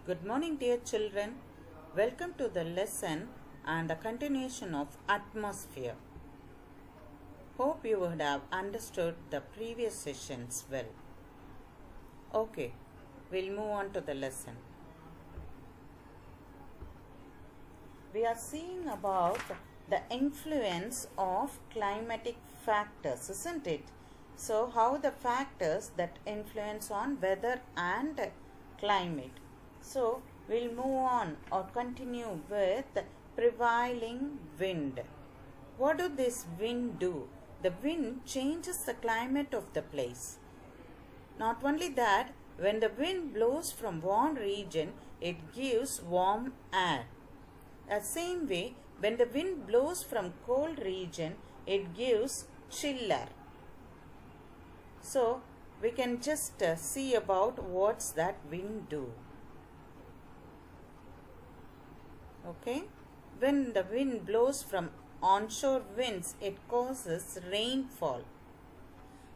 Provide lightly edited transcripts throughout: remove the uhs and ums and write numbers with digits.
Good morning, dear children. Welcome to the lesson and the continuation of atmosphere. Hope you would have understood the previous sessions well. Okay, we'll move on to the lesson. We are seeing about the influence of climatic factors, isn't it? So, how the factors that influence on weather and climate. So, we'll move on or continue with prevailing wind. What do this wind do? The wind changes the climate of the place. Not only that, when the wind blows from warm region, it gives warm air. The same way, when the wind blows from cold region, it gives chill air. So, we can just see about what's that wind do. Okay, when the wind blows from onshore winds, it causes rainfall.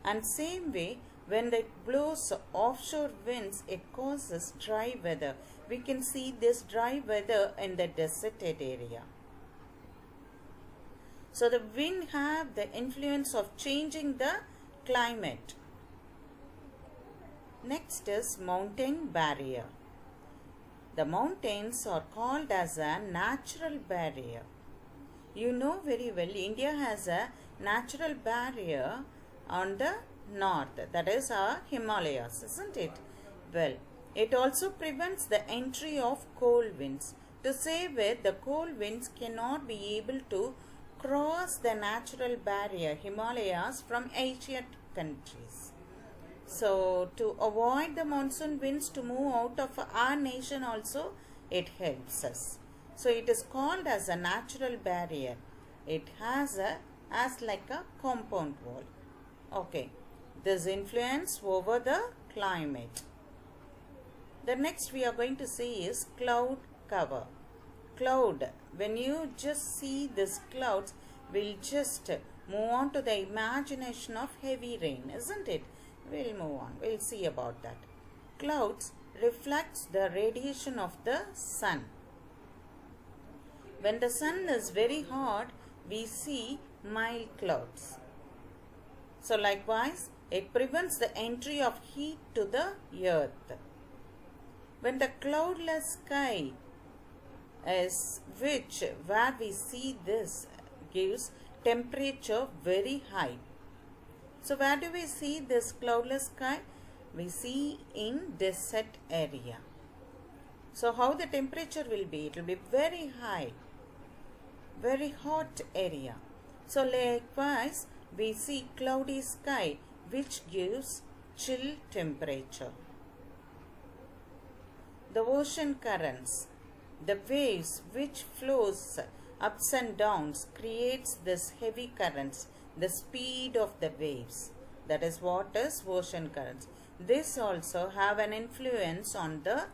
And same way, when it blows offshore winds, it causes dry weather. We can see this dry weather in the deserted area. So the wind have the influence of changing the climate. Next is mountain barrier. The mountains are called as a natural barrier. You know very well, India has a natural barrier on the north, that is our Himalayas, isn't it? Well, it also prevents the entry of cold winds. To save it, the cold winds cannot be able to cross the natural barrier Himalayas from Asian countries. So, to avoid the monsoon winds to move out of our nation also, it helps us. So, it is called as a natural barrier. It has like a compound wall. Okay, this influence over the climate. The next we are going to see is cloud cover. Cloud, when you just see these clouds, we'll just move on to the imagination of heavy rain, isn't it? We'll move on. We'll see about that. Clouds reflects the radiation of the sun. When the sun is very hot, we see mild clouds. So likewise, it prevents the entry of heat to the earth. When the cloudless sky is where we see this gives temperature very high. So where do we see this cloudless sky? We see in desert area. So how the temperature will be? It will be very high, very hot area. So likewise, we see cloudy sky which gives chill temperature. The ocean currents, the waves which flows ups and downs creates this heavy currents. The speed of the waves, that is what is ocean currents. This also have an influence on the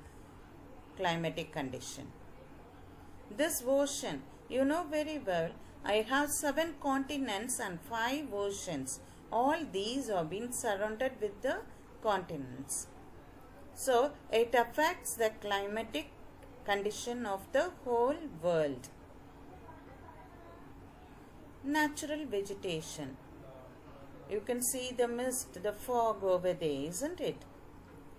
climatic condition. This ocean, you know very well, I have 7 continents and 5 oceans. All these are being surrounded with the continents. So it affects the climatic condition of the whole world. Natural vegetation. You can see the mist, the fog over there, isn't it?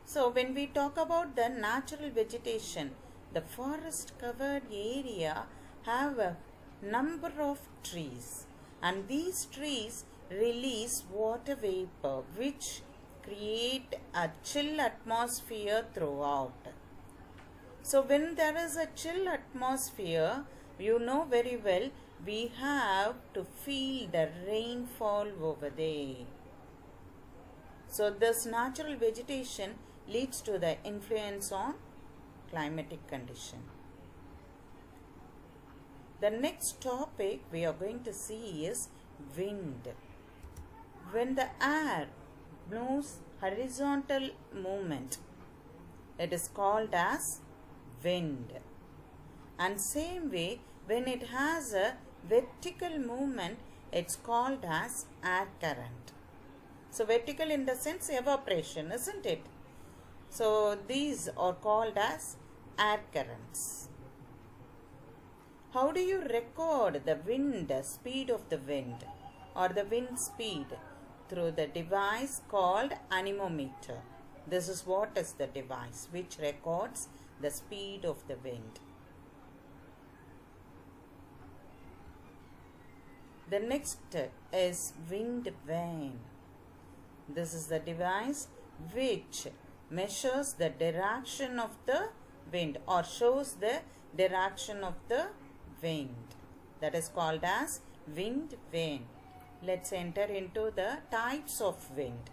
So when we talk about the natural vegetation, the forest covered area have a number of trees, and these trees release water vapor which create a chill atmosphere throughout. So when there is a chill atmosphere, you know very well, we have to feel the rainfall over there. So this natural vegetation leads to the influence on climatic condition. The next topic we are going to see is wind. When the air blows horizontal movement, it is called as wind. And same way, when it has a vertical movement, it's called as air current. So vertical in the sense evaporation, isn't it? So these are called as air currents. How do you record the wind, speed of the wind or the wind speed? Through the device called anemometer. This is what is the device which records the speed of the wind. The next is wind vane. This is the device which measures the direction of the wind or shows the direction of the wind. That is called as wind vane. Let's enter into the types of wind.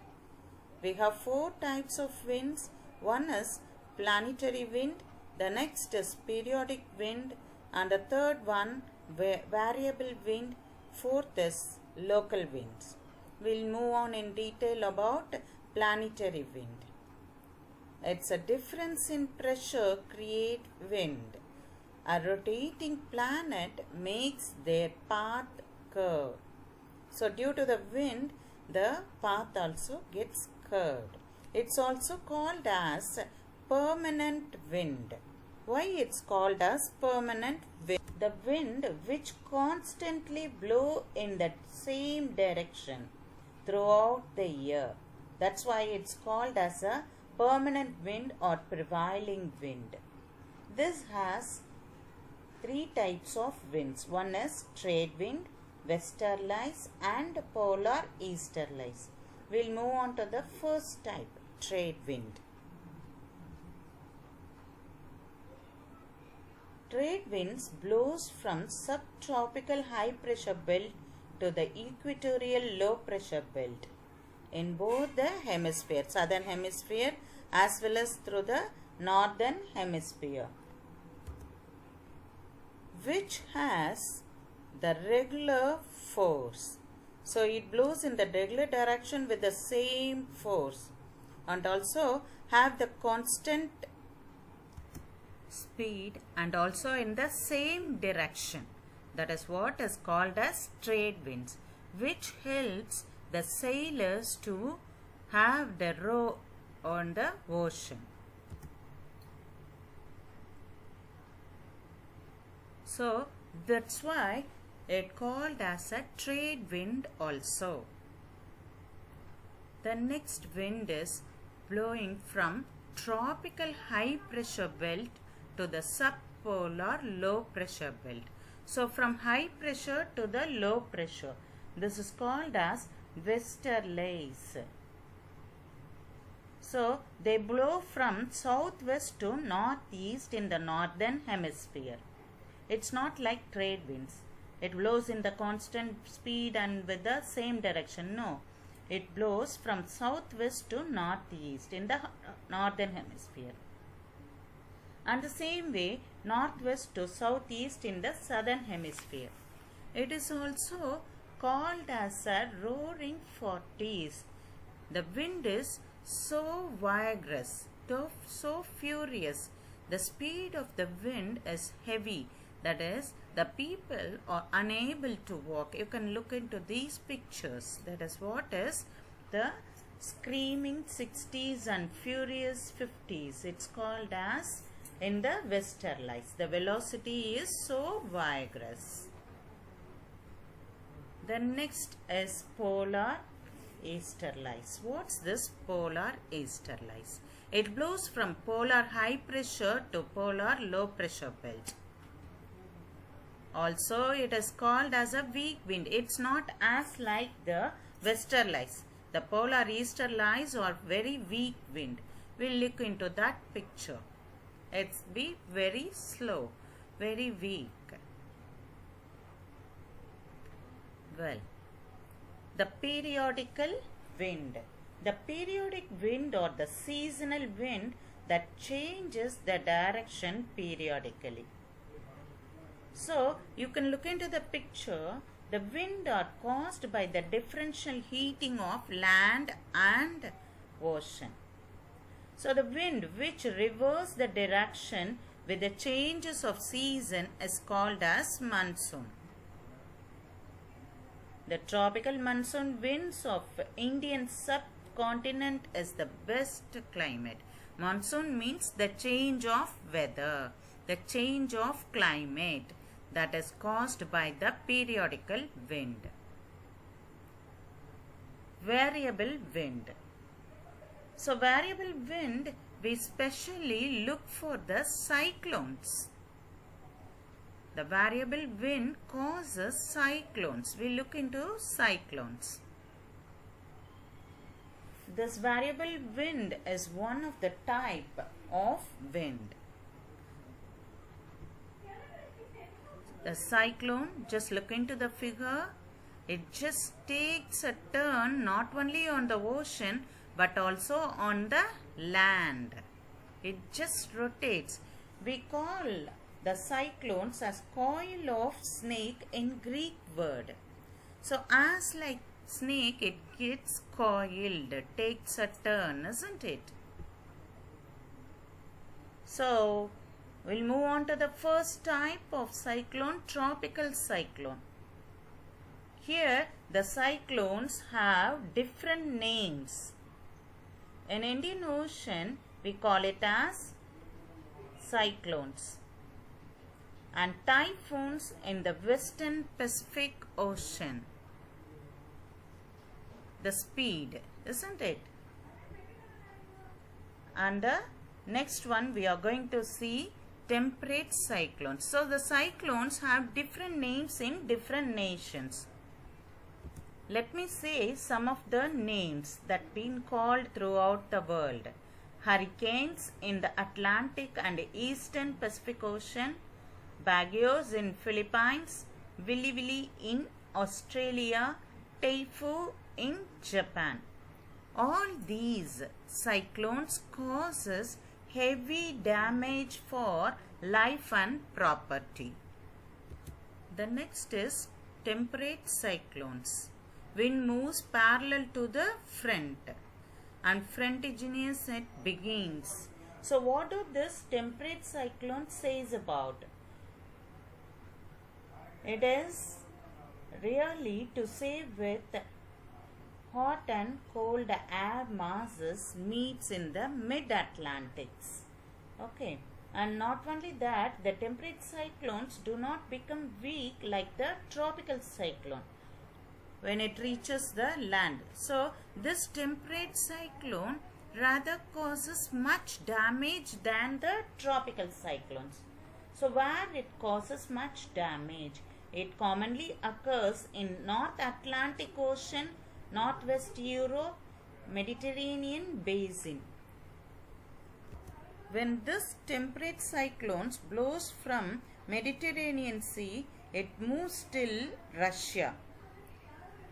We have 4 types of winds. One is planetary wind, the next is periodic wind, and the third one variable wind, fourth is local winds. We'll move on in detail about planetary wind. It's a difference in pressure create wind. A rotating planet makes their path curve. So due to the wind, the path also gets curved. It's also called as permanent wind. Why it's called as permanent wind? The wind which constantly blow in the same direction throughout the year. That's why it's called as a permanent wind or prevailing wind. This has 3 types of winds. One is trade wind, westerlies and polar easterlies. We'll move on to the first type, trade wind. Trade winds blows from subtropical high pressure belt to the equatorial low pressure belt in both the hemispheres, southern hemisphere as well as through the northern hemisphere, which has the regular force. So it blows in the regular direction with the same force and also have the constant speed and also in the same direction. That is what is called as trade winds, which helps the sailors to have the row on the ocean. So that's why it called as a trade wind also. The next wind is blowing from tropical high pressure belt to the subpolar low pressure belt. So from high pressure to the low pressure, this is called as westerlies. So they blow from southwest to northeast in the northern hemisphere. It's not like trade winds. It blows in the constant speed and with the same direction. No, it blows from southwest to northeast in the northern hemisphere. And the same way, northwest to southeast in the southern hemisphere. It is also called as a roaring forties. The wind is so vigorous, so furious. The speed of the wind is heavy. That is, the people are unable to walk. You can look into these pictures. That is what is the screaming 60s and furious 50s. It's called as in the westerlies. The velocity is so vigorous. The next is polar easterlies. What's this polar easterlies? It blows from polar high pressure to polar low pressure belt. Also, it is called as a weak wind. It's not as like the westerlies. The polar easterlies are very weak wind. We'll look into that picture. It's be very slow, very weak. Well, the periodical wind. The periodic wind or the seasonal wind that changes the direction periodically. So, you can look into the picture. The wind are caused by the differential heating of land and ocean. So, the wind which reverses the direction with the changes of season is called as monsoon. The tropical monsoon winds of Indian subcontinent is the best climate. Monsoon means the change of weather, the change of climate that is caused by the periodical wind. Variable wind. So variable wind, we specially look for the cyclones. The variable wind causes cyclones. We look into cyclones. This variable wind is one of the type of wind. The cyclone, just look into the figure. It just takes a turn not only on the ocean but also on the land. It just rotates. We call the cyclones as coil of snake in Greek word. So as like snake, it gets coiled, takes a turn, isn't it? So we'll move on to the first type of cyclone, tropical cyclone. Here the cyclones have different names. In Indian Ocean, we call it as cyclones, and typhoons in the Western Pacific Ocean. The speed, isn't it? And the next one we are going to see temperate cyclones. So the cyclones have different names in different nations. Let me say some of the names that been called throughout the world. Hurricanes in the Atlantic and Eastern Pacific Ocean, Bagios in Philippines, Willy Willy in Australia, Taifu in Japan. All these cyclones causes heavy damage for life and property. The next is temperate cyclones. Wind moves parallel to the front and frontigenous it begins. So what do this temperate cyclone says about? It is really to say with hot and cold air masses meets in the mid-Atlantics. Okay, and not only that, the temperate cyclones do not become weak like the tropical cyclone when it reaches the land. So this temperate cyclone rather causes much damage than the tropical cyclones. So where it causes much damage? It commonly occurs in North Atlantic Ocean, Northwest Europe, Mediterranean basin. When this temperate cyclones blows from Mediterranean Sea, it moves till Russia.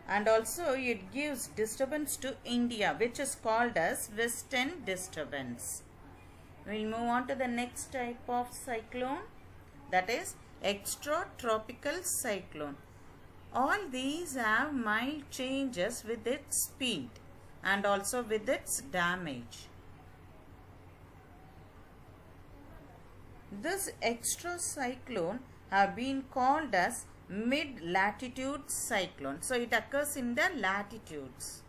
And also it gives disturbance to India, which is called as western disturbance. We'll move on to the next type of cyclone, that is extratropical cyclone. All these have mild changes with its speed and also with its damage. This extra cyclone have been called as mid-latitude cyclone. So it occurs in the latitudes.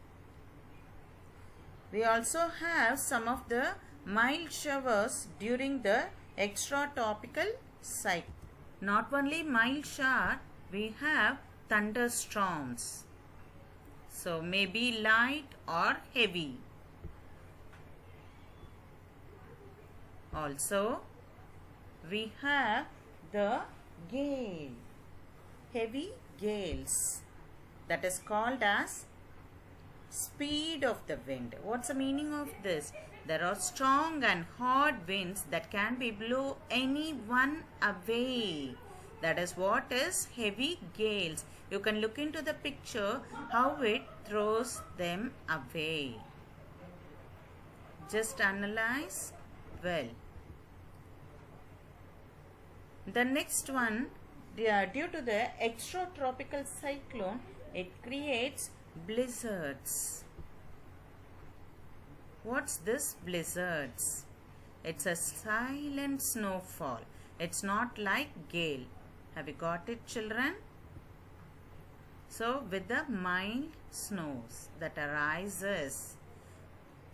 We also have some of the mild showers during the extratropical cyclone. Not only mild shower, we have thunderstorms. So maybe light or heavy. Also, we have the gale, heavy gales, that is called as speed of the wind. What's the meaning of this? There are strong and hard winds that can be blow anyone away. That is what is heavy gales. You can look into the picture how it throws them away. Just analyze well. The next one, due to the extratropical cyclone, it creates blizzards. What's this blizzards? It's a silent snowfall. It's not like gale. Have you got it, children? So with the mild snows that arises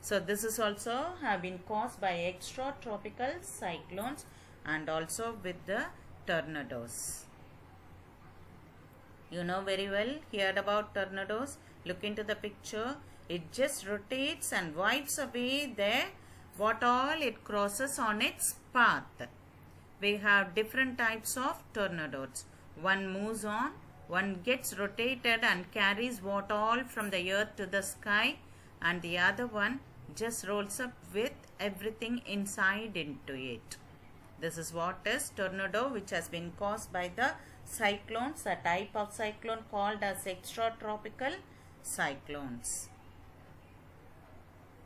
So this is also have been caused by extratropical cyclones and also with the tornadoes. You know very well, heard about tornadoes. Look into the picture. It just rotates and wipes away what all it crosses on its path. We have different types of tornadoes. One moves on, one gets rotated and carries what all from the earth to the sky, and the other one just rolls up with everything inside into it. This is what is tornado, which has been caused by the cyclones, a type of cyclone called as extratropical cyclones.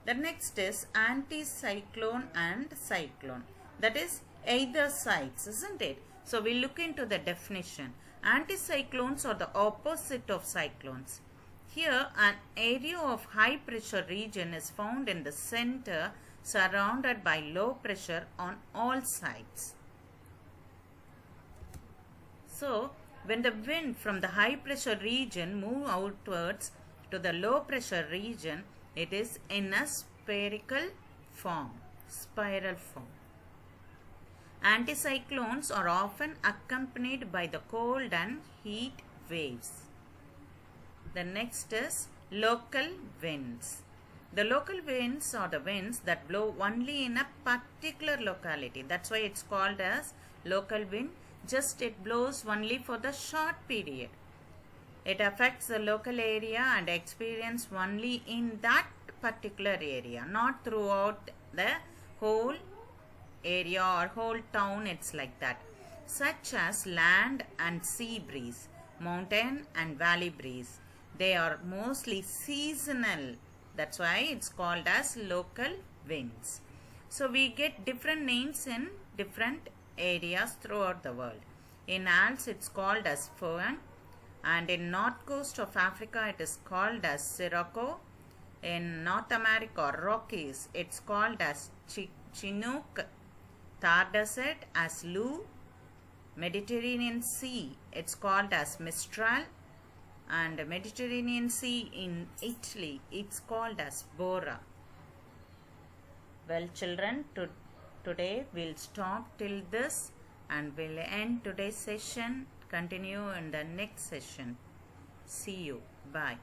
The next is anticyclone and cyclone. That is either sides, isn't it? So we look into the definition. Anticyclones are the opposite of cyclones. Here an area of high pressure region is found in the center, surrounded by low pressure on all sides. So when the wind from the high pressure region move outwards to the low pressure region, it is in a spherical form, spiral form. Anticyclones are often accompanied by the cold and heat waves. The next is local winds. The local winds are the winds that blow only in a particular locality. That's why it's called as local wind. Just it blows only for the short period. It affects the local area and experience only in that particular area, not throughout the whole area or whole town. It's like that. Such as land and sea breeze, mountain and valley breeze. They are mostly seasonal. That's why it's called as local winds. So we get different names in different areas throughout the world. In Alps it's called as Fohn, and in north coast of Africa it is called as Sirocco. In North America, Rockies, it's called as Chinook. Thar Desert as Lu. Mediterranean Sea, it's called as Mistral. And Mediterranean Sea in Italy, it's called as Bora. Well children, today we'll stop till this and we'll end today's session. Continue in the next session. See you. Bye.